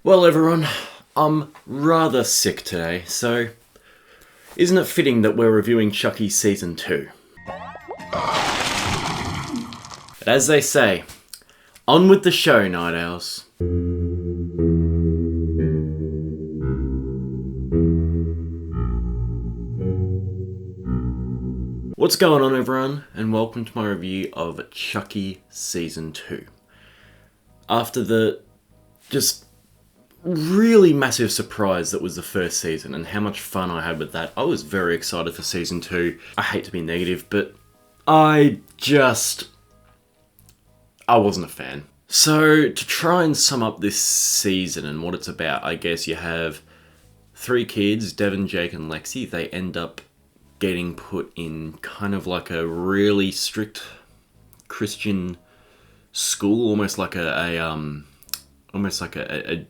Well, everyone, I'm rather sick today, so isn't it fitting that we're reviewing Chucky Season 2? But as they say, on with the show, Night Owls. What's going on, everyone, and welcome to my review of Chucky Season 2. After the just really massive surprise that was the first season and how much fun I had with that, I was very excited for Season 2. I hate to be negative, but I wasn't a fan. So, to try and sum up this season and what it's about, I guess you have three kids, Devin, Jake, and Lexi. They end up getting put in kind of like a really strict Christian school, almost like a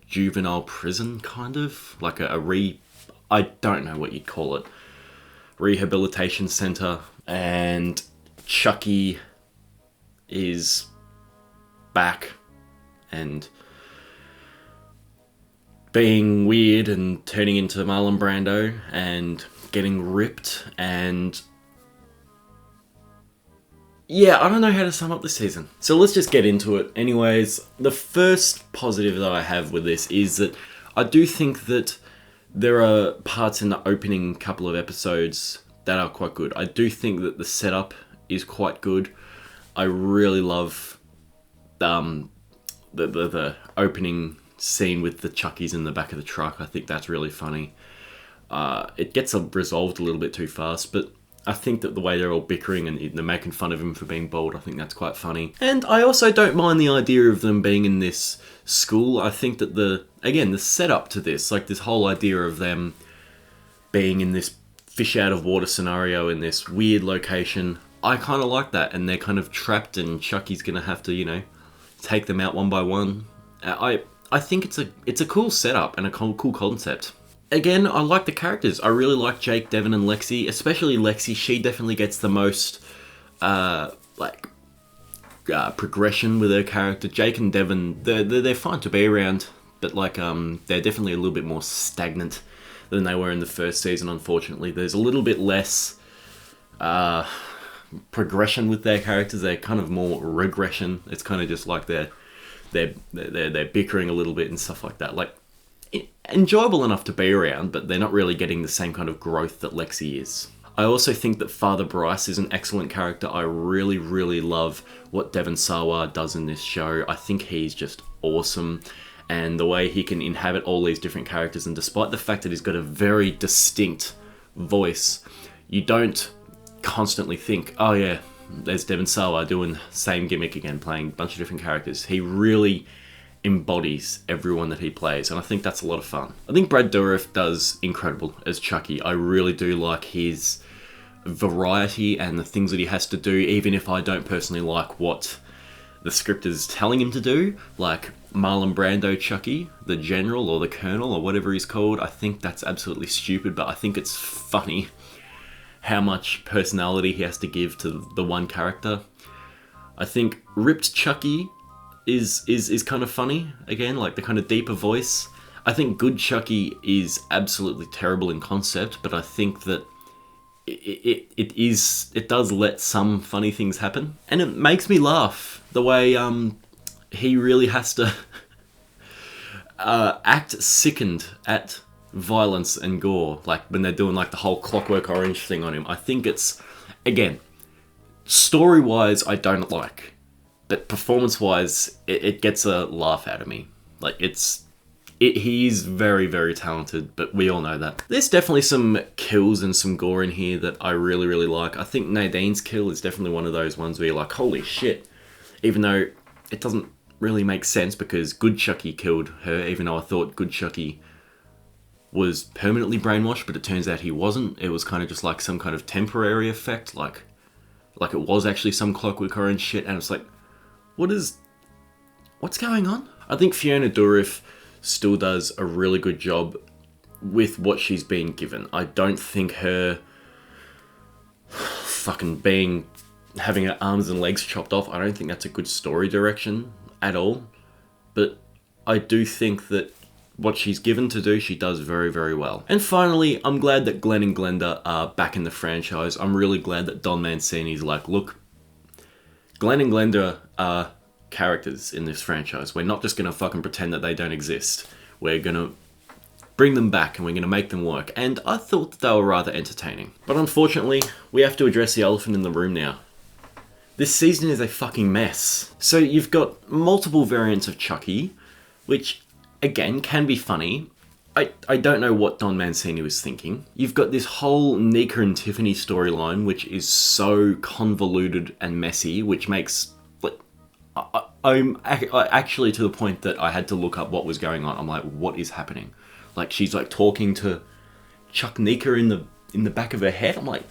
juvenile prison, kind of like I don't know what you'd call it, rehabilitation center. And Chucky is back and being weird and turning into Marlon Brando and getting ripped. And yeah, I don't know how to sum up this season. So let's just get into it. Anyways, the first positive that I have with this is that I do think that there are parts in the opening couple of episodes that are quite good. I do think that the setup is quite good. I really love the opening scene with the Chuckies in the back of the truck. I think that's really funny. It gets resolved a little bit too fast, but I think that the way they're all bickering and they're making fun of him for being bald, I think that's quite funny. And I also don't mind the idea of them being in this school. I think that the setup to this, like this whole idea of them being in this fish out of water scenario in this weird location, I kind of like that. And they're kind of trapped and Chucky's going to have to, take them out one by one. I think it's a cool setup and a cool concept. Again, I like the characters. I really like Jake, Devin, and Lexi. Especially Lexi. She definitely gets the most progression with her character. Jake and Devin, they're fine to be around, but they're definitely a little bit more stagnant than they were in the first season. Unfortunately, there's a little bit less progression with their characters. They're kind of more regression. It's kind of just like they're bickering a little bit and stuff like that. Like, enjoyable enough to be around, but they're not really getting the same kind of growth that Lexi is. I also think that Father Bryce is an excellent character. I really, really love what Devon Sawa does in this show. I think he's just awesome, and the way he can inhabit all these different characters, and despite the fact that he's got a very distinct voice, you don't constantly think, oh yeah, there's Devon Sawa doing the same gimmick again, playing a bunch of different characters. He really embodies everyone that he plays, and I think that's a lot of fun. I think Brad Dourif does incredible as Chucky. I really do like his variety and the things that he has to do, even if I don't personally like what the script is telling him to do. Like Marlon Brando Chucky, the general or the colonel or whatever he's called, I think that's absolutely stupid, but I think it's funny how much personality he has to give to the one character. I think ripped Chucky is kind of funny, again, like the kind of deeper voice. I think good Chucky is absolutely terrible in concept, but I think that it does let some funny things happen. And it makes me laugh the way he really has to act sickened at violence and gore, like when they're doing like the whole Clockwork Orange thing on him. I think it's, again, story-wise I don't like, but performance-wise, it gets a laugh out of me. Like, he's very, very talented, but we all know that. There's definitely some kills and some gore in here that I really, really like. I think Nadine's kill is definitely one of those ones where you're like, holy shit. Even though it doesn't really make sense because Good Chucky killed her, even though I thought Good Chucky was permanently brainwashed, but it turns out he wasn't. It was kind of just like some kind of temporary effect, like it was actually some Clockwork Orange shit, and it's like, what's going on? I think Fiona Dourif still does a really good job with what she's been given. I don't think her having her arms and legs chopped off, I don't think that's a good story direction at all. But I do think that what she's given to do, she does very, very well. And finally, I'm glad that Glenn and Glenda are back in the franchise. I'm really glad that Don Mancini's like, look, Glenn and Glenda are characters in this franchise. We're not just gonna fucking pretend that they don't exist. We're gonna bring them back and we're gonna make them work. And I thought that they were rather entertaining. But unfortunately, we have to address the elephant in the room now. This season is a fucking mess. So you've got multiple variants of Chucky, which, again, can be funny. I don't know what Don Mancini was thinking. You've got this whole Nika and Tiffany storyline, which is so convoluted and messy, which makes... I'm actually to the point that I had to look up what was going on. I'm like, what is happening? Like, she's like talking to Chuck Nika in the back of her head. I'm like,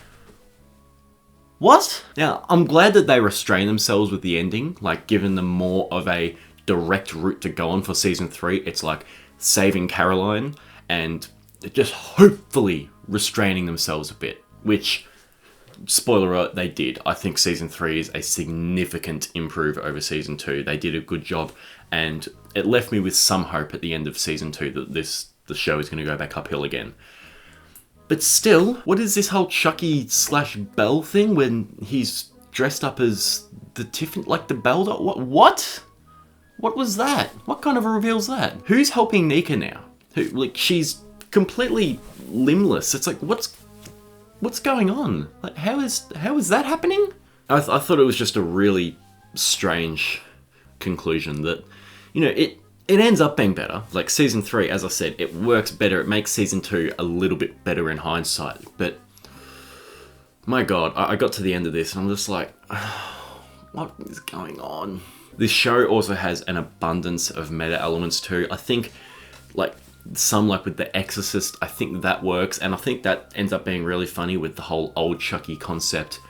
what? Now, I'm glad that they restrain themselves with the ending, like given them more of a direct route to go on for season 3. It's like saving Caroline and just hopefully restraining themselves a bit, which, spoiler alert, they did. I think season 3 is a significant improve over season 2. They did a good job, and it left me with some hope at the end of season 2 that the show is going to go back uphill again. But still, what is this whole Chucky/Belle thing when he's dressed up as the Tiffany, like the Belle doll? What? What was that? What kind of a reveal's that? Who's helping Nika now? Like, she's completely limbless. It's like, what's going on? Like, how is that happening? I thought it was just a really strange conclusion that, you know, it ends up being better. Like, season 3, as I said, it works better. It makes season 2 a little bit better in hindsight. But, my God, I got to the end of this and I'm just like, what is going on? This show also has an abundance of meta elements too. I think, like, some like with The Exorcist, I think that works. And I think that ends up being really funny with the whole old Chucky concept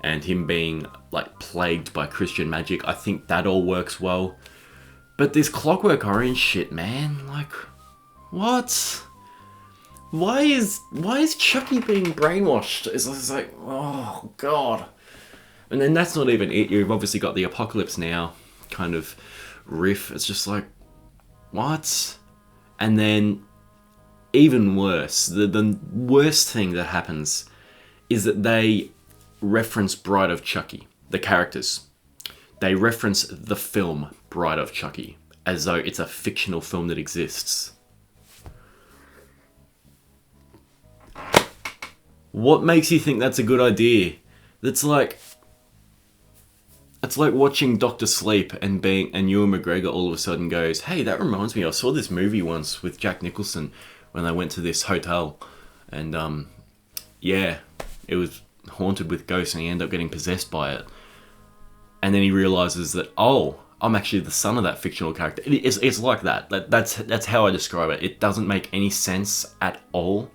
and him being, like, plagued by Christian magic. I think that all works well. But this Clockwork Orange shit, man, like, what? Why is Chucky being brainwashed? It's like, oh God. And then that's not even it. You've obviously got the Apocalypse Now kind of riff. It's just like, what? And then, even worse, the worst thing that happens is that they reference Bride of Chucky, the characters. They reference the film Bride of Chucky, as though it's a fictional film that exists. What makes you think that's a good idea? It's like watching Dr. Sleep and Ewan McGregor all of a sudden goes, hey, that reminds me, I saw this movie once with Jack Nicholson when they went to this hotel. And, yeah, it was haunted with ghosts and he ended up getting possessed by it. And then he realizes that, oh, I'm actually the son of that fictional character. It's like that. That's how I describe it. It doesn't make any sense at all.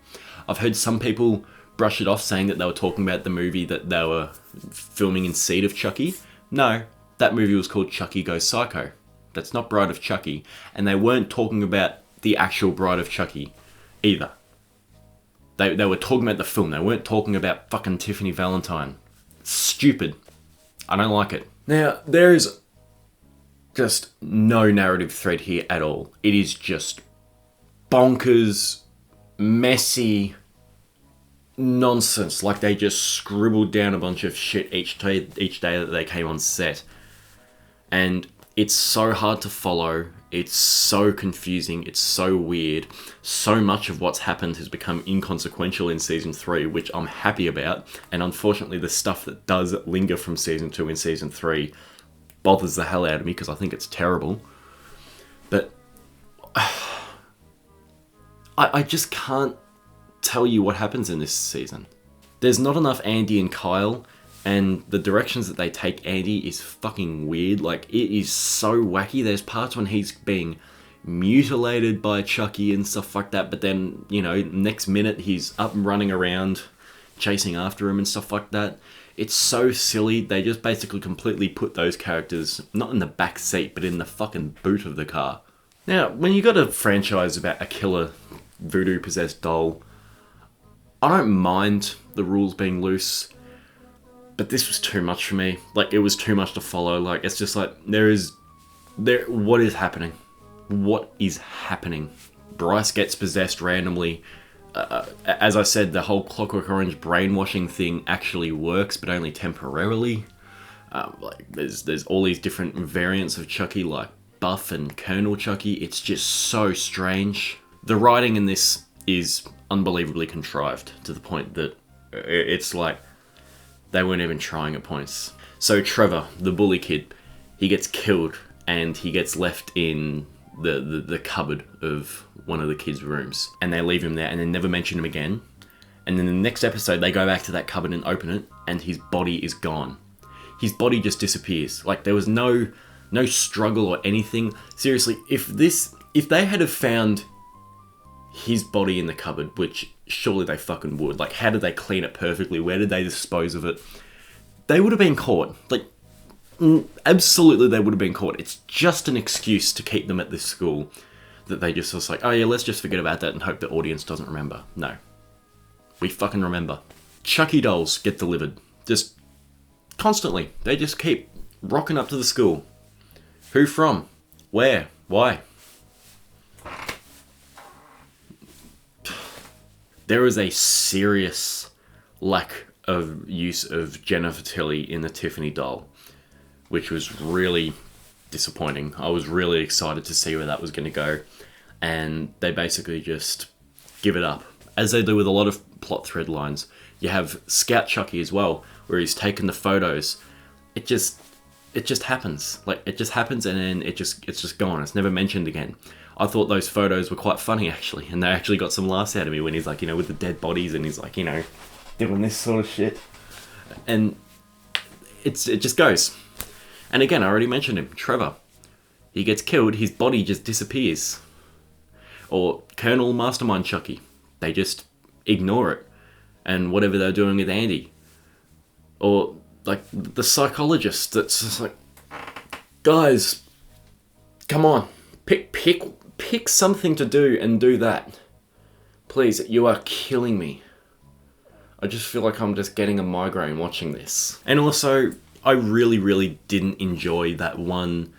I've heard some people brush it off saying that they were talking about the movie that they were filming in Seed of Chucky. No, that movie was called Chucky Goes Psycho. That's not Bride of Chucky. And they weren't talking about the actual Bride of Chucky either. They were talking about the film. They weren't talking about fucking Tiffany Valentine. Stupid. I don't like it. Now, there is just no narrative thread here at all. It is just bonkers, messy nonsense. Like, they just scribbled down a bunch of shit each day that they came on set. And it's so hard to follow. It's so confusing. It's so weird. So much of what's happened has become inconsequential in season 3, which I'm happy about. And unfortunately, the stuff that does linger from season 2 and season 3 bothers the hell out of me because I think it's terrible. But I just can't tell you what happens in this season. There's not enough Andy and Kyle, and the directions that they take Andy is fucking weird. Like, it is so wacky. There's parts when he's being mutilated by Chucky and stuff like that, but then, you know, next minute he's up and running around chasing after him and stuff like that. It's so silly. They just basically completely put those characters not in the back seat, but in the fucking boot of the car. Now, when you got a franchise about a killer voodoo possessed doll, I don't mind the rules being loose, but this was too much for me. Like, it was too much to follow. Like, it's just like, what is happening? What is happening? Bryce gets possessed randomly. As I said, the whole Clockwork Orange brainwashing thing actually works, but only temporarily. Like there's all these different variants of Chucky, like Buff and Colonel Chucky. It's just so strange. The writing in this is unbelievably contrived to the point that it's like they weren't even trying at points. So Trevor, the bully kid, he gets killed and he gets left in the cupboard of one of the kids' rooms, and they leave him there and they never mention him again. And then the next episode they go back to that cupboard and open it, and his body is gone. His body just disappears. Like there was no struggle or anything. Seriously, if they had have found his body in the cupboard, which surely they fucking would, like how did they clean it perfectly? Where did they dispose of it? They would have been caught. Like absolutely they would have been caught. It's just an excuse to keep them at this school that they just was like, oh yeah, let's just forget about that and hope the audience doesn't remember. No. We fucking remember. Chucky dolls get delivered. Just constantly. They just keep rocking up to the school. Who from? Where? Why? There is a serious lack of use of Jennifer Tilly in the Tiffany doll, which was really disappointing. I was really excited to see where that was going to go, and they basically just give it up, as they do with a lot of plot thread lines. You have Scout Chucky as well, where he's taken the photos. It just happens. Like it just happens, and then it's just gone. It's never mentioned again. I thought those photos were quite funny actually, and they actually got some laughs out of me when he's like, with the dead bodies, and he's like, doing this sort of shit, and it just goes. And again, I already mentioned him, Trevor. He gets killed, his body just disappears. Or Colonel Mastermind Chucky. They just ignore it. And whatever they're doing with Andy. Or, like, the psychologist that's just like, guys, come on. Pick something to do and do that. Please, you are killing me. I just feel like I'm just getting a migraine watching this. And also, I really, really didn't enjoy that one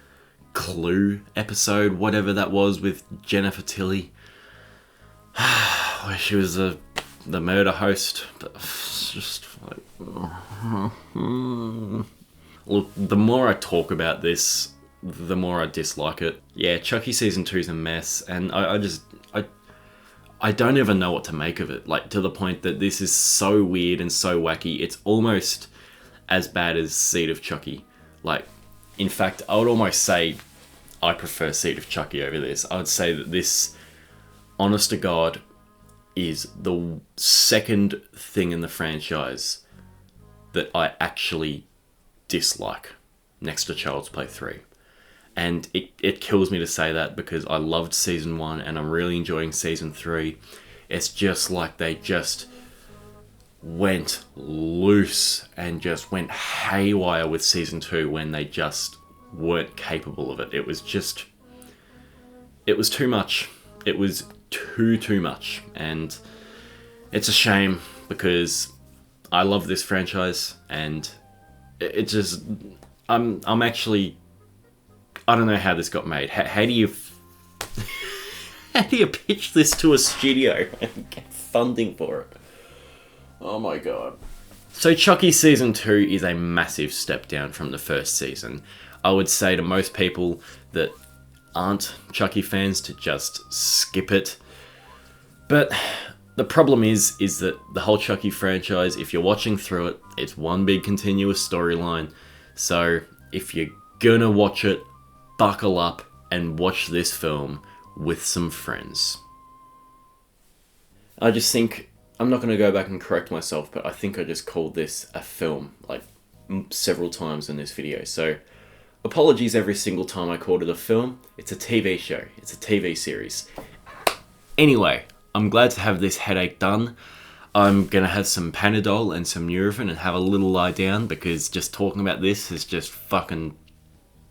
Clue episode, whatever that was, with Jennifer Tilly. Where she was the murder host. But it's just like... Look, the more I talk about this, the more I dislike it. Yeah, Chucky Season 2 is a mess, and I don't even know what to make of it. Like, to the point that this is so weird and so wacky, it's almost as bad as Seed of Chucky. Like, in fact, I would almost say I prefer Seed of Chucky over this. I would say that this, honest to God, is the second thing in the franchise that I actually dislike, next to Child's Play 3. And it kills me to say that, because I loved Season 1 and I'm really enjoying Season 3. It's just like they just went loose and just went haywire with Season 2 when they just weren't capable of it. It was too much. It was too much. And it's a shame, because I love this franchise, and it just... I'm actually... I don't know how this got made. How do you... how do you pitch this to a studio and get funding for it? Oh my god. So Chucky Season 2 is a massive step down from the first season. I would say to most people that aren't Chucky fans to just skip it. But the problem is that the whole Chucky franchise, if you're watching through it, it's one big continuous storyline. So if you're gonna watch it, buckle up and watch this film with some friends. I just think, I'm not going to go back and correct myself, but I think I just called this a film, like, several times in this video. So, apologies every single time I called it a film. It's a TV show. It's a TV series. Anyway, I'm glad to have this headache done. I'm going to have some Panadol and some Nurofen and have a little lie down, because just talking about this has just fucking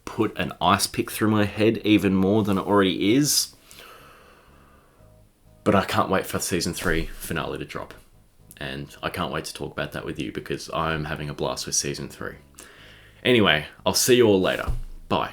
put an ice pick through my head even more than it already is. But I can't wait for Season 3 finale to drop. And I can't wait to talk about that with you, because I'm having a blast with Season 3. Anyway, I'll see you all later. Bye.